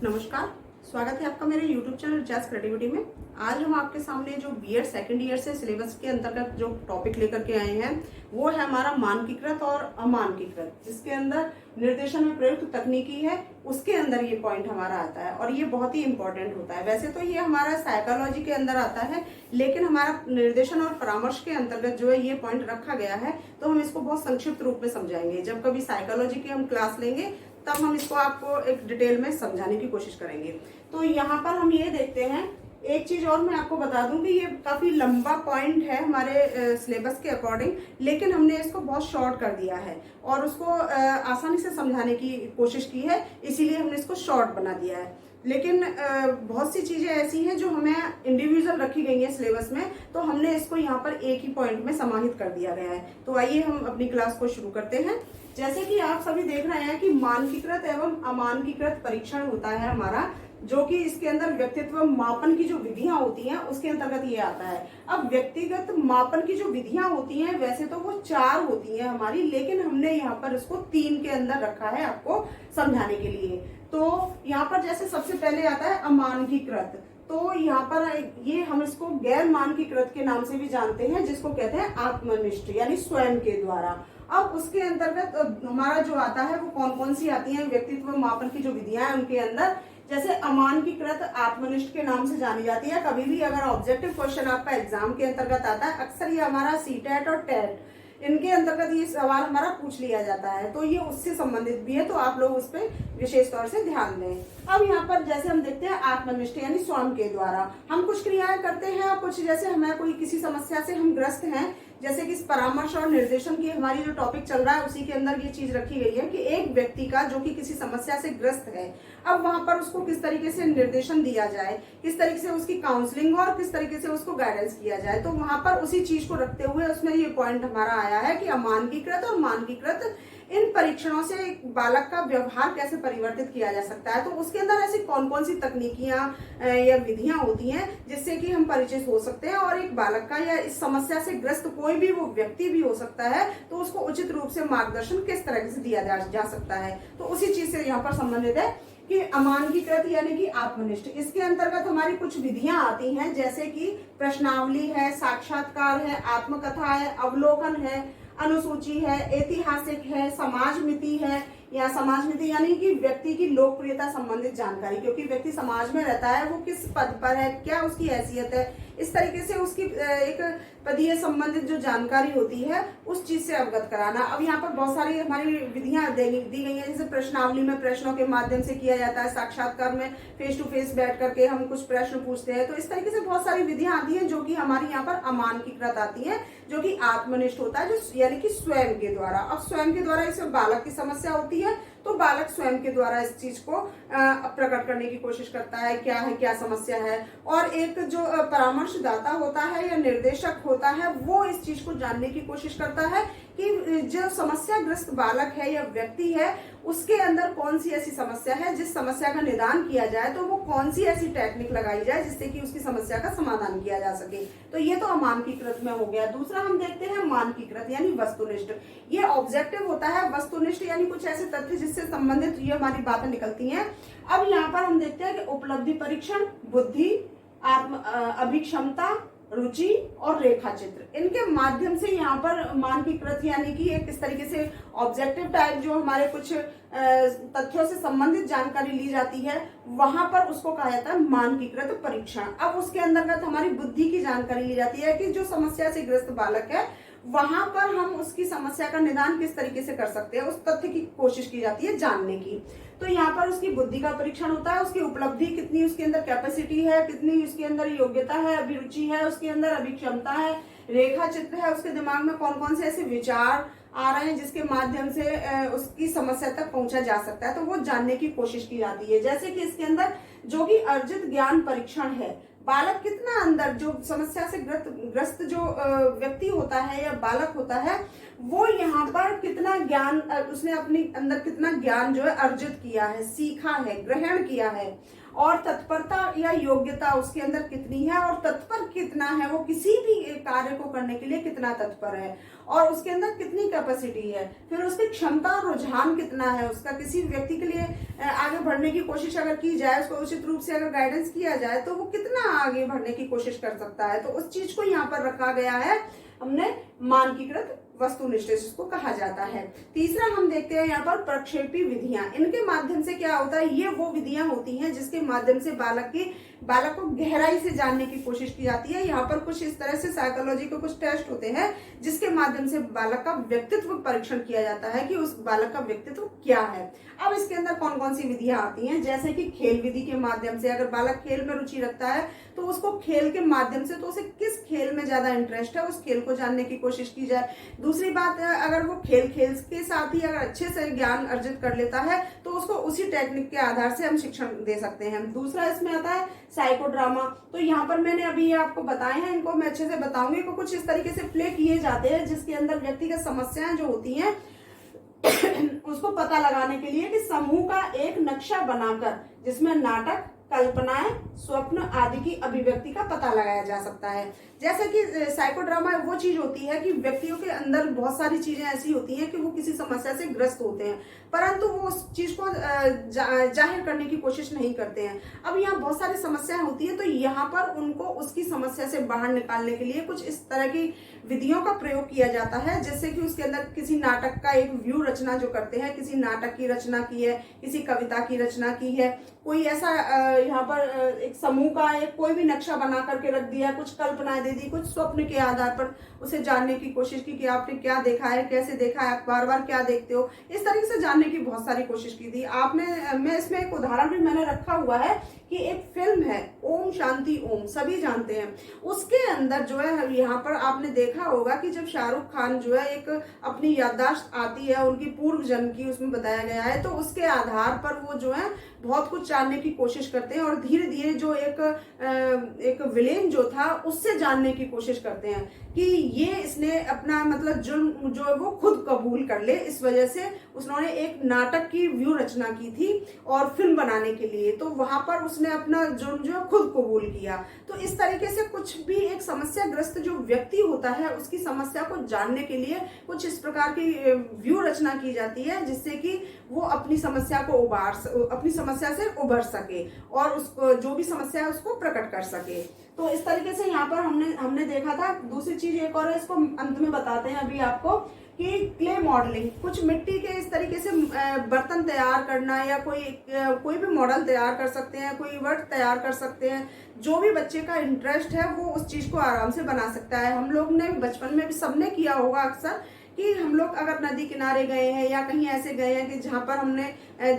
नमस्कार, स्वागत है आपका मेरे YouTube चैनल जैस क्रिएटिविटी में। आज हम आपके सामने जो बीएड सेकेंड ईयर से सिलेबस के अंतर्गत जो टॉपिक लेकर के आए हैं वो है हमारा मानकीकृत और अमानकीकृत, जिसके अंदर निर्देशन में प्रयुक्त तकनीकी है, उसके अंदर ये पॉइंट हमारा आता है और ये बहुत ही इंपॉर्टेंट होता है। वैसे तो ये हमारा साइकोलॉजी के अंदर आता है, लेकिन हमारा निर्देशन और परामर्श के अंतर्गत जो है ये पॉइंट रखा गया है, तो हम इसको बहुत संक्षिप्त रूप में समझाएंगे। जब कभी साइकोलॉजी की हम क्लास लेंगे तब हम इसको आपको एक डिटेल में समझाने की कोशिश करेंगे। तो यहाँ पर हम ये देखते हैं, एक चीज और मैं आपको बता दूं कि ये काफी लंबा पॉइंट है हमारे सिलेबस के अकॉर्डिंग, लेकिन हमने इसको बहुत शॉर्ट कर दिया है और उसको आसानी से समझाने की कोशिश की है, इसीलिए हमने इसको शॉर्ट बना दिया है। लेकिन बहुत सी चीजें ऐसी हैं जो हमें इंडिविजुअल रखी गई हैं सिलेबस में, तो हमने इसको यहाँ पर एक ही पॉइंट में समाहित कर दिया गया है। तो आइए हम अपनी क्लास को शुरू करते हैं। जैसे कि आप सभी देख रहे हैं कि मानकीकृत एवं अमानकीकृत परीक्षण होता है हमारा, जो कि इसके अंदर व्यक्तित्व मापन की जो विधियां होती हैं उसके अंतर्गत ये आता है। अब व्यक्तिगत मापन की जो विधियां होती हैं वैसे तो वो 4 होती हैं हमारी, लेकिन हमने यहाँ पर इसको 3 के अंदर रखा है आपको समझाने के लिए। तो यहाँ पर जैसे सबसे पहले आता है अमानकीकृत, तो यहाँ पर ये हम इसको गैर मानकीकृत के नाम से भी जानते हैं, जिसको कहते हैं आत्मनिष्ठ यानी स्वयं के द्वारा। अब उसके अंतर्गत हमारा जो आता है वो कौन कौन सी आती है व्यक्तित्व मापन की जो विधियां हैं उनके अंदर, जैसे अमानकीकृत आत्मनिष्ठ के नाम से जानी जाती है। कभी भी अगर ऑब्जेक्टिव क्वेश्चन आपका एग्जाम के अंतर्गत आता है, अक्सर ये हमारा सीटेट और टेट इनके अंतर्गत ये सवाल हमारा पूछ लिया जाता है, तो ये उससे संबंधित भी है, तो आप लोग उस पर विशेष तौर से ध्यान दें। अब यहाँ पर जैसे हम देखते हैं आत्मनिष्ठ यानी स्वयं के द्वारा हम कुछ क्रियाएं करते हैं और कुछ, जैसे हमें कोई किसी समस्या से हम ग्रस्त हैं, जैसे कि परामर्श और निर्देशन की हमारी जो टॉपिक चल रहा है उसी के अंदर ये चीज रखी गई है कि एक व्यक्ति का जो कि किसी समस्या से ग्रस्त है, अब वहां पर उसको किस तरीके से निर्देशन दिया जाए, किस तरीके से उसकी काउंसलिंग और किस तरीके से उसको गाइडेंस किया जाए। तो वहां पर उसी चीज को रखते हुए उसमें ये पॉइंट हमारा आया है कि अमानकीकृत और मानकीकृत इन परीक्षणों से एक बालक का व्यवहार कैसे परिवर्तित किया जा सकता है। तो उसके अंदर ऐसी कौन कौन सी तकनीकियां या विधियां होती हैं जिससे कि हम परिचित हो सकते हैं, और एक बालक का या इस समस्या से ग्रस्त कोई भी वो व्यक्ति भी हो सकता है, तो उसको उचित रूप से मार्गदर्शन किस तरह से दिया जा सकता है। तो उसी चीज से यहाँ पर संबंधित है कि अमानकीकृत यानी कि आत्मनिष्ठ। इसके अंतर्गत हमारी कुछ विधियां आती हैं, जैसे कि प्रश्नावली है, साक्षात्कार है, आत्मकथा है, अवलोकन है, अनुसूची है, ऐतिहासिक है, समाजमिति है, या समाजमिति यानी कि व्यक्ति की लोकप्रियता संबंधित जानकारी, क्योंकि व्यक्ति समाज में रहता है, वो किस पद पर है, क्या उसकी हैसियत है, इस तरीके से उसकी एक पदीय संबंधित जो जानकारी होती है उस चीज से अवगत कराना। अब यहाँ पर बहुत सारी हमारी विधियां दी गई हैं, जैसे प्रश्नावली में प्रश्नों के माध्यम से किया जाता है, साक्षात्कार में फेस टू फेस बैठ करके हम कुछ प्रश्न पूछते हैं। तो इस तरीके से बहुत सारी विधियां आती हैं जो कि हमारी यहाँ पर अमानकीकृत आती है, जो कि आत्मनिष्ठ होता है, जो यानी कि स्वयं के द्वारा। अब स्वयं के द्वारा इसमें बालक की समस्या होती है, तो बालक स्वयं के द्वारा इस चीज को प्रकट करने की कोशिश करता है, क्या समस्या है। और एक जो परामर्शदाता होता है या निर्देशक होता है, वो इस चीज को जानने की कोशिश करता है कि जो समस्याग्रस्त बालक है या व्यक्ति है उसके अंदर कौन सी ऐसी समस्या है, जिस समस्या का निदान किया जाए तो वो कौन सी ऐसी टेक्निक लगाई जाए जिससे कि उसकी समस्या का समाधान किया जा सके। तो ये तो अमानकीकृत में हो गया। दूसरा हम देखते हैं मानकीकृत यानी वस्तुनिष्ठ। ये ऑब्जेक्टिव होता है, वस्तुनिष्ठ यानी कुछ ऐसे तथ्य जिससे संबंधित ये हमारी बातें निकलती हैं। अब यहाँ पर हम देखते हैं कि उपलब्धि परीक्षण, बुद्धि, अभिक्षमता, रुचि और रेखा चित्र, इनके माध्यम से यहाँ पर मानकीकृत यानी कि एक इस तरीके से ऑब्जेक्टिव टाइप जो हमारे कुछ तथ्यों से संबंधित जानकारी ली जाती है, वहां पर उसको कहा जाता है मानकीकृत परीक्षण। अब उसके अंतर्गत हमारी बुद्धि की जानकारी ली जाती है कि जो समस्या से ग्रस्त बालक है वहां पर हम उसकी समस्या का निदान किस तरीके से कर सकते हैं, उस तथ्य की कोशिश की जाती है जानने की। तो यहाँ पर उसकी बुद्धि का परीक्षण होता है, उसकी उपलब्धि कितनी उसके अंदर कैपेसिटी है, कितनी उसके अंदर योग्यता है, अभिरुचि है उसके अंदर, अभिक्षमता है, रेखा चित्र है, उसके दिमाग में कौन कौन से ऐसे विचार आ रहे हैं जिसके माध्यम से उसकी समस्या तक पहुंचा जा सकता है, तो वो जानने की कोशिश की जाती है। जैसे कि इसके अंदर जो कि अर्जित ज्ञान परीक्षण है, बालक कितना अंदर जो समस्या से ग्रस्त जो व्यक्ति होता है या बालक होता है, वो यहाँ पर कितना ज्ञान उसने अपने अंदर कितना ज्ञान जो है अर्जित किया है, सीखा है, ग्रहण किया है। और तत्परता या योग्यता उसके अंदर कितनी है और तत्पर कितना है, वो किसी भी कार्य को करने के लिए कितना तत्पर है और उसके अंदर कितनी कैपेसिटी है, फिर उसकी क्षमता और रुझान कितना है उसका। किसी व्यक्ति के लिए आगे बढ़ने की कोशिश अगर की जाए, उसको उचित रूप से अगर गाइडेंस किया जाए तो वो कितना आगे बढ़ने की कोशिश कर सकता है। तो उस चीज को यहाँ पर रखा गया है हमने मानकीकृत वस्तुनिष्ठ जिसको कहा जाता है। तीसरा हम देखते हैं यहाँ पर प्रक्षेपी विधियां। इनके माध्यम से क्या होता है, ये वो विधियां होती हैं जिसके माध्यम से बालक को गहराई से जानने की कोशिश की जाती है। यहाँ पर कुछ इस तरह से साइकोलॉजी के कुछ टेस्ट होते हैं जिसके माध्यम से बालक का व्यक्तित्व परीक्षण किया जाता है कि उस बालक का व्यक्तित्व क्या है। अब इसके अंदर कौन कौन सी विधियां आती हैं, जैसे कि खेल विधि के माध्यम से, अगर बालक खेल में रुचि रखता है तो उसको खेल के माध्यम से, तो उसे किस खेल में ज्यादा इंटरेस्ट है उस खेल को जानने की कोशिश की जाए। दूसरी बात है, अगर वो खेल के साथ ही अगर अच्छे से ज्ञान अर्जित कर लेता है तो उसको उसी टेक्निक के आधार से हम शिक्षण दे सकते हैं। दूसरा इसमें आता है साइकोड्रामा। तो यहाँ पर मैंने अभी ये आपको बताए हैं, इनको मैं अच्छे से बताऊंगी। को कुछ इस तरीके से प्ले किए जाते हैं जिसके अंदर व्यक्तिगत समस्याएं जो होती हैं उसको पता लगाने के लिए कि समूह का एक नक्शा बनाकर जिसमें नाटक, कल्पनाएं, स्वप्न आदि की अभिव्यक्ति का पता लगाया जा सकता है। जैसे कि साइकोड्रामा वो चीज होती है कि व्यक्तियों के अंदर बहुत सारी चीजें ऐसी होती हैं कि वो किसी समस्या से ग्रस्त होते हैं परंतु वो उस चीज को जाहिर करने की कोशिश नहीं करते हैं। अब यहाँ बहुत सारी समस्याएं होती है तो यहाँ पर उनको उसकी समस्या से बाहर निकालने के लिए कुछ इस तरह की विधियों का प्रयोग किया जाता है, जैसे कि उसके अंदर किसी नाटक का एक व्यू रचना जो करते हैं, किसी नाटक की रचना की है, किसी कविता की रचना की है, कोई ऐसा यहाँ पर एक समूह का एक कोई भी नक्शा बना करके रख दिया, कुछ कल्पनाएं दे दी, कुछ स्वप्न के आधार पर उसे जानने की कोशिश की कि आपने क्या देखा है, कैसे देखा है, आप बार बार क्या देखते हो, इस तरीके से जानने की बहुत सारी कोशिश की थी आपने। मैं इसमें एक उदाहरण भी मैंने रखा हुआ है कि एक फिल्म है ओम शांति ओम, सभी जानते हैं। उसके अंदर जो है यहाँ पर आपने देखा होगा कि जब शाहरुख खान जो है एक अपनी याददाश्त आती है उनकी पूर्व जन्म की, उसमें बताया गया है, तो उसके आधार पर वो जो है बहुत कुछ जानने की कोशिश करते हैं और धीरे धीरे जो एक विलेन जो था उससे जानने की कोशिश करते हैं कि ये इसने अपना मतलब जुर्म जो है वो खुद कबूल कर ले। इस वजह से उन्होंने एक नाटक की व्यू रचना की थी और फिल्म बनाने के लिए, तो वहां पर उसने अपना जुर्म जो है खुद कबूल किया। तो इस तरीके से कुछ भी एक समस्याग्रस्त जो व्यक्ति होता है उसकी समस्या को जानने के लिए कुछ इस प्रकार की व्यू रचना की जाती है जिससे कि वो अपनी समस्या से उभर सके और उसको जो भी समस्या है उसको प्रकट कर सके। तो इस तरीके से यहाँ पर हमने देखा था। दूसरी चीज एक और है, इसको अंत में बताते हैं अभी आपको, कि क्ले मॉडलिंग, कुछ मिट्टी के इस तरीके से बर्तन तैयार करना या कोई भी मॉडल तैयार कर सकते हैं, कोई वर्ड तैयार कर सकते हैं। जो भी बच्चे का इंटरेस्ट है वो उस चीज को आराम से बना सकता है। हम लोग ने बचपन में भी सबने किया होगा अक्सर कि हम लोग अगर नदी किनारे गए हैं या कहीं ऐसे गए हैं कि जहाँ पर हमने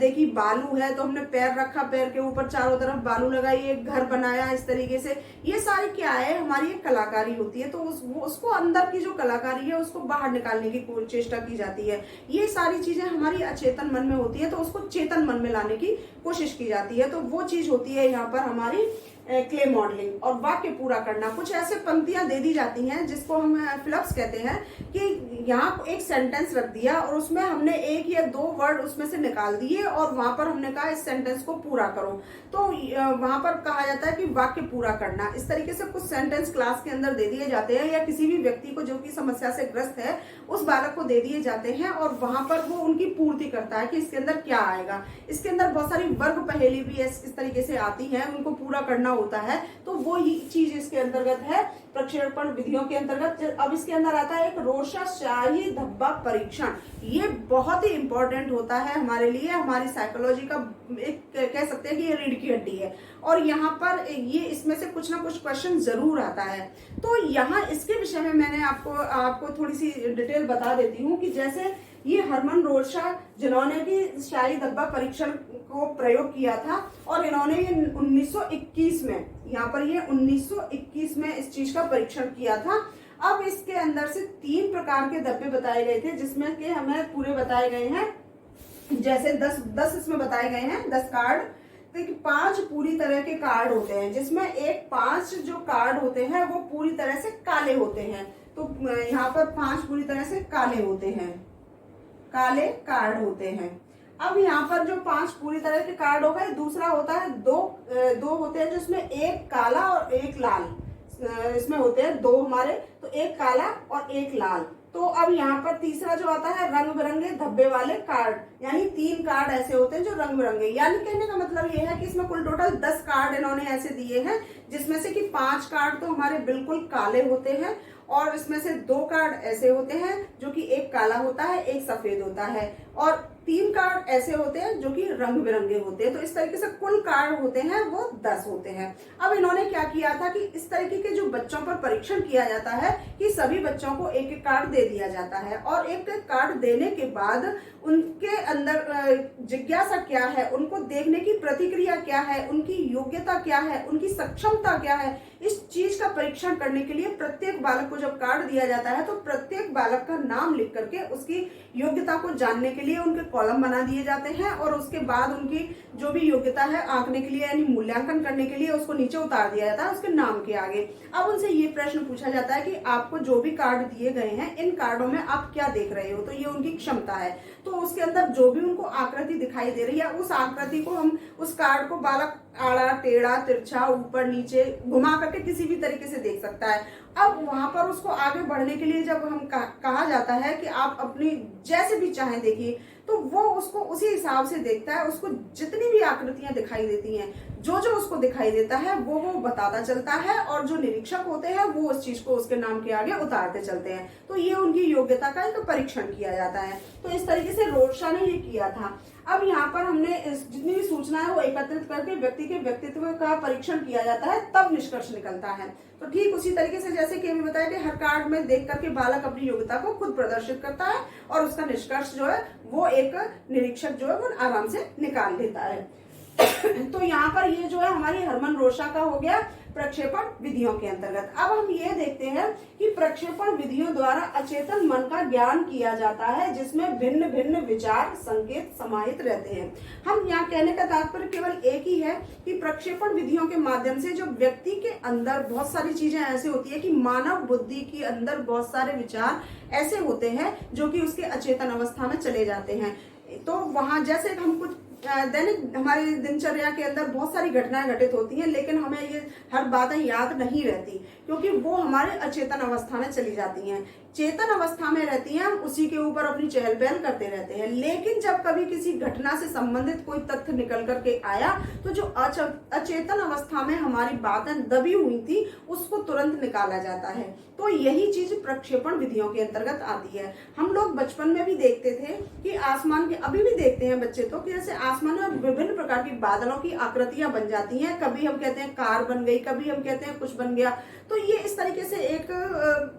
देखी बालू है तो हमने पैर रखा, पैर के ऊपर चारों तरफ बालू लगाई, एक घर बनाया इस तरीके से। ये सारी क्या है, हमारी एक कलाकारी होती है। तो उसको अंदर की जो कलाकारी है उसको बाहर निकालने की चेष्टा की जाती है। ये सारी चीजें हमारी अचेतन मन में होती है तो उसको चेतन मन में लाने की कोशिश की जाती है। तो वो चीज होती है यहाँ पर हमारी क्ले मॉडलिंग। और वाक्य पूरा करना, कुछ ऐसे पंक्तियां दे दी जाती हैं जिसको हम फिलअप्स कहते हैं कि यहाँ एक सेंटेंस रख दिया और उसमें हमने एक या दो वर्ड उसमें से निकाल दिए और वहां पर हमने कहा इस सेंटेंस को पूरा करो। तो वहां पर कहा जाता है कि वाक्य पूरा करना। इस तरीके से कुछ सेंटेंस क्लास के अंदर दे दिए जाते हैं या किसी भी व्यक्ति को जो कि समस्या से ग्रस्त है उस बालक को दे दिए जाते हैं और वहां पर वो उनकी पूर्ति करता है कि इसके अंदर क्या आएगा। इसके अंदर बहुत सारी वर्ग पहेली भी इस तरीके से आती है, उनको पूरा करना होता है। तो वो ही चीज इसके अंतर्गत है प्रक्षेपण विधियों के अंतर्गत। अब इसके अंदर आता है एक रोषाशाही धब्बा परीक्षण। ये बहुत ही इंपॉर्टेंट होता है हमारे लिए, हमारी साइकोलॉजी का एक कह सकते हैं कि ये रीढ़ की हड्डी है और यहाँ पर ये इसमें से कुछ ना कुछ क्वेश्चन जरूर आता है। तो यहाँ इसके विषय में मैंने आपको थोड़ी सी डिटेल बता देती हूँ कि जैसे ये हरमन रोरशा जिन्होंने भी शाही धब्बा परीक्षण को प्रयोग किया था और इन्होंने ये 1921 में, यहाँ पर ये 1921 में इस चीज का परीक्षण किया था। अब इसके अंदर से 3 प्रकार के धब्बे बताए गए थे जिसमें कि हमें पूरे बताए गए हैं, जैसे 10 इसमें बताए गए हैं 10 कार्ड। तो 5 पूरी तरह के कार्ड होते हैं जिसमें एक 5 जो कार्ड होते हैं वो पूरी तरह से काले होते हैं। तो यहाँ पर 5 पूरी तरह से काले होते हैं, काले कार्ड होते हैं। अब यहाँ पर जो 5 पूरी तरह के कार्ड हो गए, दूसरा होता है दो होते हैं जिसमें एक काला और एक लाल, इसमें होते हैं 2 हमारे, तो एक काला और एक लाल। तो अब यहाँ पर तीसरा जो आता है रंग बिरंगे धब्बे वाले कार्ड, यानी 3 कार्ड ऐसे होते हैं जो रंग बिरंगे, यानी कहने का मतलब ये है कि इसमें कुल टोटल 10 कार्ड इन्होंने ऐसे दिए हैं, जिसमें से कि 5 कार्ड तो हमारे बिल्कुल काले होते हैं और इसमें से 2 कार्ड ऐसे होते हैं जो कि एक काला होता है एक सफेद होता है, और 3 कार्ड ऐसे होते हैं जो कि रंग बिरंगे होते हैं। तो इस तरीके से कुल कार्ड होते हैं वो 10 होते हैं। अब इन्होंने क्या किया था कि इस तरीके के जो बच्चों पर परीक्षण किया जाता है कि सभी बच्चों को एक एक कार्ड दे दिया जाता है, और एक एक कार्ड देने के बाद उनके अंदर जिज्ञासा क्या है, उनको देखने की प्रतिक्रिया क्या है, उनकी योग्यता क्या है, उनकी सक्षमता क्या है, इस चीज का परीक्षण करने के लिए प्रत्येक बालक को जब कार्ड दिया जाता है तो प्रत्येक बालक का नाम लिख करके उसकी योग्यता को जानने के लिए उनके कॉलम बना दिए जाते हैं, और उसके बाद उनकी जो भी योग्यता है आंकने के लिए यानी मूल्यांकन करने के लिए उसको नीचे उतार दिया जाता है उसके नाम के आगे। अब उनसे ये प्रश्न पूछा जाता है कि आपको जो भी कार्ड दिए गए हैं इन कार्डों में आप क्या देख रहे हो, तो ये उनकी क्षमता है। तो उसके अंदर जो भी उनको आकृति दिखाई दे रही है उस आकृति को हम उस कार्ड को बालक आड़ा टेढ़ा तिरछा ऊपर नीचे घुमा करके किसी भी तरीके से देख सकता है। अब वहां पर उसको आगे बढ़ने के लिए जब हम कहा जाता है कि आप अपनी जैसे भी चाहें देखिए, तो वो उसको उसी हिसाब से देखता है, उसको जितनी भी आकृतियां दिखाई देती हैं, जो जो उसको दिखाई देता है वो बताता चलता है, और जो निरीक्षक होते हैं वो उस चीज को उसके नाम के आगे उतारते चलते हैं। तो ये उनकी योग्यता का एक परीक्षण किया जाता है। तो इस तरीके से रोडशा ने ये किया था। अब यहाँ पर हमने जितनी भी सूचना है वो एकत्रित करके व्यक्ति के व्यक्तित्व का परीक्षण किया जाता है, तब निष्कर्ष निकलता है। तो ठीक उसी तरीके से जैसे कि हमें बताया कि हर कार्ड में देख करके बालक अपनी योग्यता को खुद प्रदर्शित करता है, और उसका निष्कर्ष जो है वो एक निरीक्षक जो है वो आराम से निकाल देता है। तो यहाँ पर ये जो है हमारी हरमन रोडशा का हो गया प्रक्षेपण विधियों के अंतर्गत। अब हम ये देखते हैं कि प्रक्षेपण विधियों द्वारा अचेतन मन का ज्ञान किया जाता है, जिसमें भिन्न भिन्न विचार संकेत समाहित रहते हैं। हम यहाँ कहने का तात्पर्य केवल एक ही है कि प्रक्षेपण विधियों के माध्यम से जो व्यक्ति के अंदर बहुत सारी चीजें ऐसी होती है कि मानव बुद्धि के अंदर बहुत सारे विचार ऐसे होते हैं जो कि उसके अचेतन अवस्था में चले जाते हैं। तो वहां जैसे हम कुछ दैनिक हमारी दिनचर्या के अंदर बहुत सारी घटनाएं घटित होती हैं, लेकिन हमें ये हर बातें याद नहीं रहती क्योंकि वो हमारे अचेतन अवस्था में चली जाती हैं। चेतन अवस्था में रहती हैं, हम उसी के ऊपर अपनी चहल पहल करते रहते हैं। लेकिन जब कभी किसी घटना से संबंधित कोई तथ्य निकल करके आया तो जो अचेतन अवस्था में हमारी बातें दबी हुई थी उसको तुरंत निकाला जाता है। तो यही चीज प्रक्षेपण विधियों के अंतर्गत आती है। हम लोग बचपन में भी देखते थे कि आसमान के, अभी भी देखते हैं बच्चे तो, कि जैसे आसमान में विभिन्न प्रकार की बादलों की आकृतियां बन जाती हैं। कभी हम कहते हैं कार बन गई, कभी हम कहते हैं कुछ बन गया। तो ये इस तरीके से एक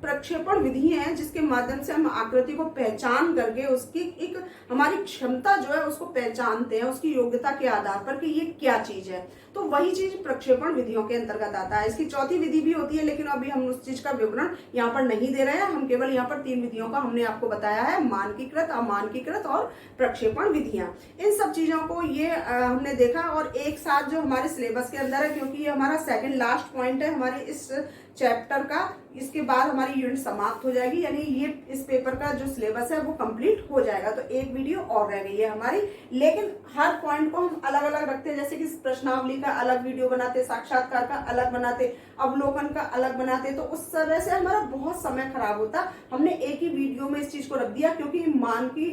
प्रक्षेपण विधि है जिसके माध्यम से हम आकृति को पहचान करके उसकी एक हमारी क्षमता जो है उसको पहचानते हैं उसकी योग्यता के आधार पर कि ये क्या चीज है। तो वही चीज प्रक्षेपण विधियों के अंतर्गत आता है। इसकी चौथी विधि भी होती है, लेकिन अभी हम उस चीज का विवरण यहाँ पर नहीं दे रहे हैं। हम केवल यहाँ पर 3 विधियों का हमने आपको बताया है, मानकीकृत, अमानकीकृत और प्रक्षेपण विधियां। इन सब चीजों को ये हमने देखा और एक साथ जो हमारे सिलेबस के अंदर है, क्योंकि ये हमारा सेकंड लास्ट पॉइंट है हमारे इस चैप्टर का, इसके बाद हमारी यूनिट समाप्त हो जाएगी, यानी ये इस पेपर का जो सिलेबस है वो कंप्लीट हो जाएगा। तो एक वीडियो और रह गई है हमारी, लेकिन हर पॉइंट को हम अलग अलग रखते हैं। जैसे कि प्रश्नावली का अलग वीडियो बनाते, साक्षात्कार का अलग बनाते, अवलोकन का अलग बनाते, तो उस तरह से हमारा बहुत समय खराब होता। हमने एक ही वीडियो में इस चीज को रख दिया क्योंकि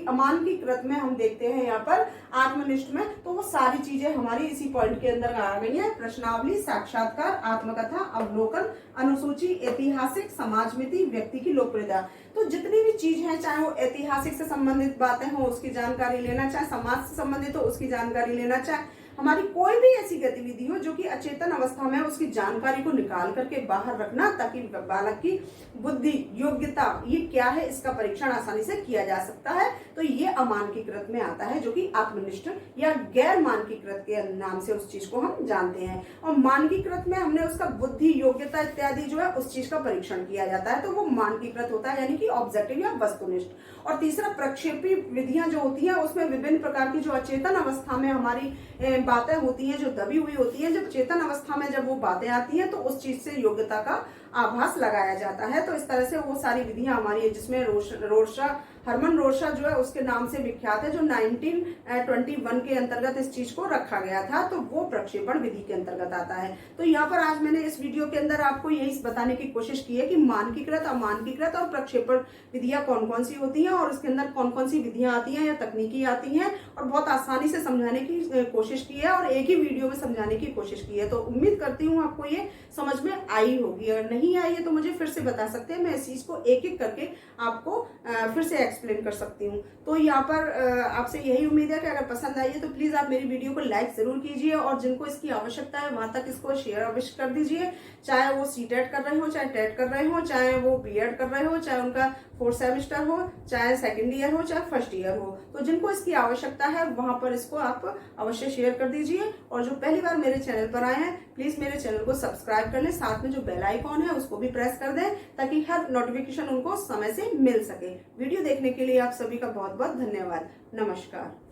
अमानकीकृत में हम देखते हैं यहाँ पर आत्मनिष्ठ में, तो वो सारी चीजें हमारी इसी पॉइंट के अंदर आ गई है। प्रश्नावली, साक्षात्कार, आत्मकथा, अवलोकन, अनुसूची, ऐतिहासिक, समाजमिति, व्यक्ति की लोकप्रियता। तो जितनी भी चीज है, चाहे वो ऐतिहासिक से संबंधित बातें हो उसकी जानकारी लेना, चाहे समाज से संबंधित हो उसकी जानकारी लेना, चाहे हमारी कोई भी ऐसी गतिविधि हो जो कि अचेतन अवस्था में उसकी जानकारी को निकाल करके बाहर रखना, ताकि बालक की बुद्धि, योग्यता ये क्या है इसका परीक्षण आसानी से किया जा सकता है। तो ये अमानकीकृत में आता है, जो कि आत्मनिष्ठ या गैर मानकीकृत के नाम से उस चीज को हम जानते हैं। और मानकीकृत में हमने उसका बुद्धि, योग्यता इत्यादि जो है उस चीज का परीक्षण किया जाता है, तो वो मानकीकृत होता है, यानी कि ऑब्जेक्टिव या वस्तुनिष्ठ। और तीसरा प्रक्षेपी विधियां जो होती हैं उसमें विभिन्न प्रकार की जो अचेतन अवस्था में हमारी बातें होती हैं जो दबी हुई होती हैं, जब चेतन अवस्था में जब वो बातें आती हैं तो उस चीज से योग्यता का आभास लगाया जाता है। तो इस तरह से वो सारी विधियां हमारी है, जिसमें रोरशा हरमन रोरशा जो है उसके नाम से विख्यात है, जो 1921 के अंतर्गत इस चीज को रखा गया था। तो वो प्रक्षेपण विधि के अंतर्गत आता है। तो यहाँ पर आज मैंने इस वीडियो के अंदर आपको यही बताने की कोशिश की है कि मानकीकृत, अमानकीकृत और प्रक्षेपण विधियां कौन कौन सी होती हैं और उसके अंदर कौन कौन सी विधियां आती हैं या तकनीकी आती हैं, और बहुत आसानी से समझाने की कोशिश की है और एक ही वीडियो में समझाने की कोशिश की है। तो उम्मीद करती हूँ आपको ये समझ में आई होगी। अगर नहीं आई है तो मुझे फिर से बता सकते हैं, मैं इस चीज को एक एक करके आपको फिर से एक्सप्लेन कर सकती हूँ। तो यहाँ पर आपसे यही उम्मीद है कि अगर पसंद आई है तो प्लीज आप मेरी वीडियो को लाइक जरूर कीजिए, और जिनको इसकी आवश्यकता है वहां तक इसको शेयर अवश्य कर दीजिए। चाहे वो सीटेट कर रहे हो, चाहे टेट कर रहे हो, चाहे वो बीएड कर रहे हो, चाहे उनका 4th सेमेस्टर हो, चाहे 2nd ईयर हो, चाहे 1st ईयर हो। तो जिनको इसकी आवश्यकता है वहां पर इसको आप अवश्य शेयर कर दीजिए। और जो पहली बार मेरे चैनल पर आए हैं प्लीज मेरे चैनल को सब्सक्राइब कर लें, साथ में जो बेल आइकॉन है उसको भी प्रेस कर दें ताकि हर नोटिफिकेशन उनको समय से मिल सके। वीडियो देखने के लिए आप सभी का बहुत बहुत धन्यवाद। नमस्कार।